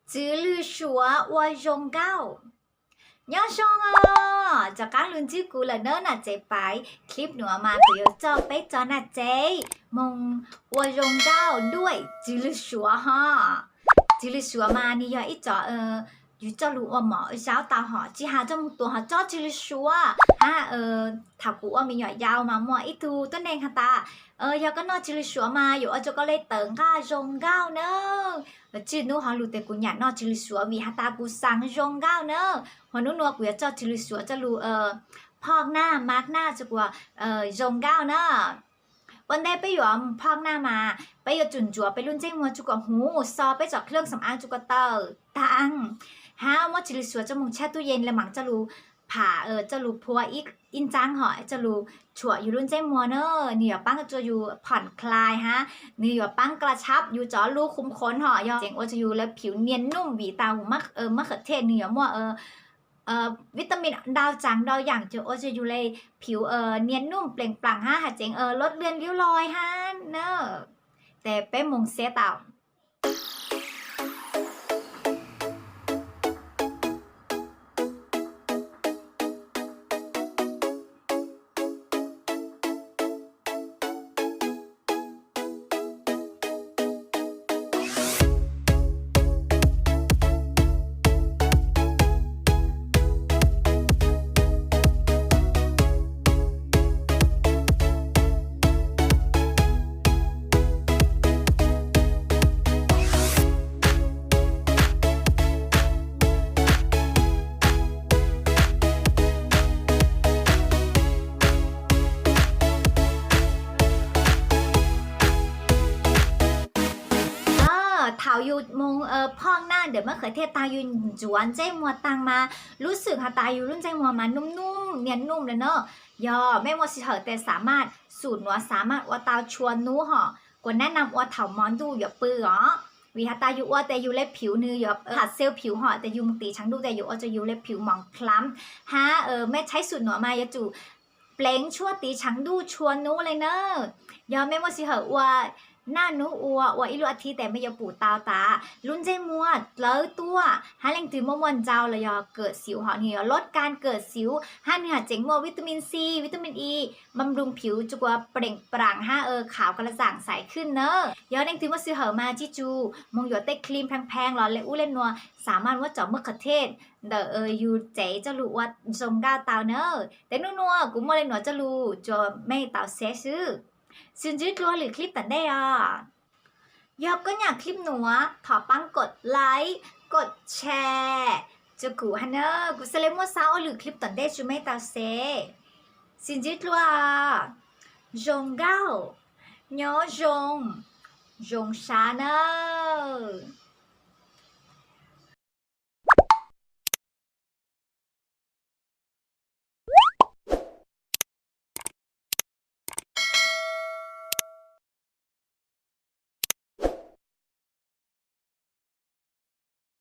直律说我用高nhớ xong à cho các luôn chứ cú là nỡ là chế bài clip nữa mà tụi cho bé cho là chế mong tôi dùng cao đuôi chỉ là sủa ha chỉ là sủa mà đi giờ ít cho dù cho lũ mỏ giáo tao họ chỉ hà trong tuổi họ cho chỉ là sủa ha thảo cũ mình nhỏ giàu mà mua ít thu tốt nên hả ta giờ có nói chỉ là sủa mà dù cho có lấy tầng ga dùng cao nữa chứ nếu họ lụt của nhà nó chỉ là sủa vì hả ta cú sang dùng cao nữa họนู้นนัวกูจะจะรู้สึกจะรู้พอกหน้ามาร์กหน้าจะกว่ายงก้าวเนอะวันนี้ไปอยู่พอกหน้ามาไปอยู่จุนจัวไปรุ่นเจ้ามัวจุกว่าหูซอไปจอดเครื่องสำอางจุกเตอร์ตังฮะว่าจะรู้สึกจะมุงแช่ตู้เย็นแล้วหมังจะรู้ผ่าจะรู้พัวอีกอินจังหอยจะรู้ชั่วอยู่รุ่นเจ้ามัวเนอะนี่ปั้งจะอยู่ผ่อนคลายฮะนี่ปั้งกระชับอยู่จอลูกคุ้มค้นหอยเจ๋งว่าจะอยู่แล้วผิวเนียนนุ่มหวีตาหูมะเขือเทศนี่มัววิตามินดาวจังดาวอย่างจะโอจะอยู่เลยผิวเนียนนุ่มเปล่งปลั่งฮะหาเจ๋งลดเลือนริ้วรอยฮะเนอะแต่ไปมงเสียเต่าเท้าอยู่มงพองหน้าเดี๋ยวมะเขือเทศตาอยู่จวนเจ้มัวตังมารู้สึกค่ะตาอยู่รุ่นเจ้มัวมานุ่มๆเนียนนุ่มเลยเนอะยอไม่มัวสิเถอะแต่สามารถสูตรนัวสามารถว่าตาชวนนู้ห่อกวนแนะนำว่าเถามอนดูอย่าปื้ออ๋อวิหาตาอยู่ว่าแต่อยู่เล็บผิวเนื้ออย่าผัดเซลล์ผิวห่อแต่ยุงตีช้างดูแต่อยู่ว่าจะอยู่เล็บผิวหมองคล้ำฮะแม่ใช้สูตรนัวมาอย่าจู่เปล่งชั่วตีช้างดูชวนนู้เลยเนอะยอไม่มัวสิเถอะว่าหน้าหนูอัวอีลูอาทิแต่ไม่ยอปูตาตาลุ้นใจมัวเลยตัวฮาแรงตื่นมวนเจ้าเลยยอเกิดสิวหอนี่ลดการเกิดสิวฮาเนื้อเจ๋งมัววิตามินซีวิตามินอีบำรุงผิวจุกว่าเปล่งปลั่งฮะขาวกระจ่างใสขึ้นเนอะยอแรงตื่นมาซื้อเหอมาจิจูมงหยดเต้ครีมแพงๆหล่อเลยอู้เล่นนัวสามารถว่าเจาะมะเขือเทศเดอยู่เจ๋จะรู้ว่าทรงก้าวเตาเนอะแต่นัวกูมัวเลยหนัวจะรู้จะไม่เตาเสียซื้อซึ่งยืดรัวหรือคลิปตัดได้ยอบก็อยากคลิปหนูขอปังกดไลค์กดแชร์จะกูฮันเนอร์กูเซเลมัวซาวหรือคลิปตัดได้ชูไม่ตาเซซึ่งยืดรัวจงเก้าย้อจงชาเนอร์